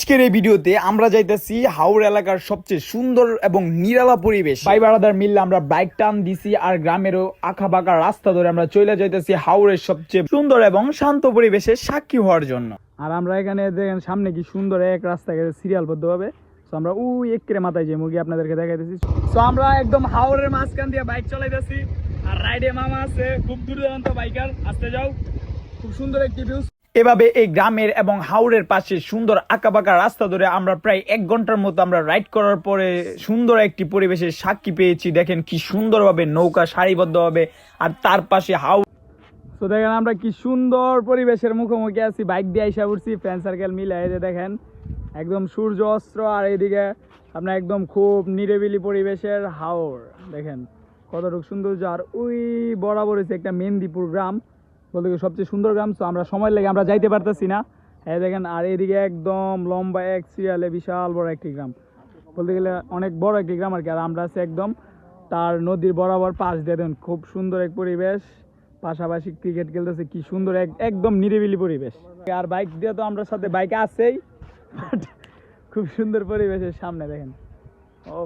আজকের এই ভিডিওতে আমরা যাইতেছি হাওড় এলাকার সবচেয়ে সুন্দর এবং নিরালা পরিবেশ। ভাই বারাদার মিললে আমরা বাইক টান দিছি আর গ্রামেরও আঁকা বাঁকা রাস্তা ধরে আমরা চলে যাইতেছি হাওড়ের সবচেয়ে সুন্দর এবং শান্ত পরিবেশের সাক্ষী হওয়ার জন্য। আর আমরা এখানে দেখেন সামনে কি সুন্দর এক রাস্তা গেছে সিরিয়ালবদ্ধ ভাবে। আমরা ওই একের মাথায় যে মুরগি আপনাদেরকে দেখাইতেছি। তো আমরা একদম হাওড়ের মাঝখান দিয়ে বাইক চালাইতেছি আর রাইডে মামা আছে, খুব দুর্দান্ত বাইকার। আসতে যাও, খুব সুন্দর একটি ভিউ। এভাবে এই গ্রামের এবং হাওড়ের পাশে সুন্দর আঁকাবাঁকা রাস্তা ধরে আমরা প্রায় 1 ঘন্টার মতো আমরা রাইড করার পরে সুন্দর একটি পরিবেশের সাক্ষী পেয়েছি। দেখেন কি সুন্দরভাবে নৌকা সারিবদ্ধভাবে, আর তার পাশে হাওড়। তো দেখেন আমরা কি সুন্দর পরিবেশের মুখোমুখি আছি, বাইক দিয়ে আইসা উঠছি ফ্রেন্ড সার্কেল মিলে। এই যে দেখেন একদম সূর্য অস্ত্র, আর এইদিকে আপনার একদম খুব নিরিবিলি পরিবেশের হাওড়। দেখেন কতটুকু সৌন্দর্য। আর ওই বরাবর হচ্ছে একটা মেহেন্দিপুর গ্রাম, বলতে গেলে সবচেয়ে সুন্দর গ্রাম। তো আমরা সময় লেগে আমরা যাইতে পারতেছি না। হ্যাঁ দেখেন, আর এদিকে একদম লম্বা এক সিরিয়ালে বিশাল বড় একটি গ্রাম, বলতে গেলে অনেক বড় একটি গ্রাম আর কি। আর আমরা আছি একদম তার নদীর বরাবর পাশ দিয়ে। দেখুন খুব সুন্দর এক পরিবেশ, পাশাপাশি ক্রিকেট খেলতেছে, কি সুন্দর একদম নিরিবিলি পরিবেশ। আর বাইক দিয়ে তো আমরা সাথে বাইকে আছেই, খুব সুন্দর পরিবেশের সামনে দেখেন। ও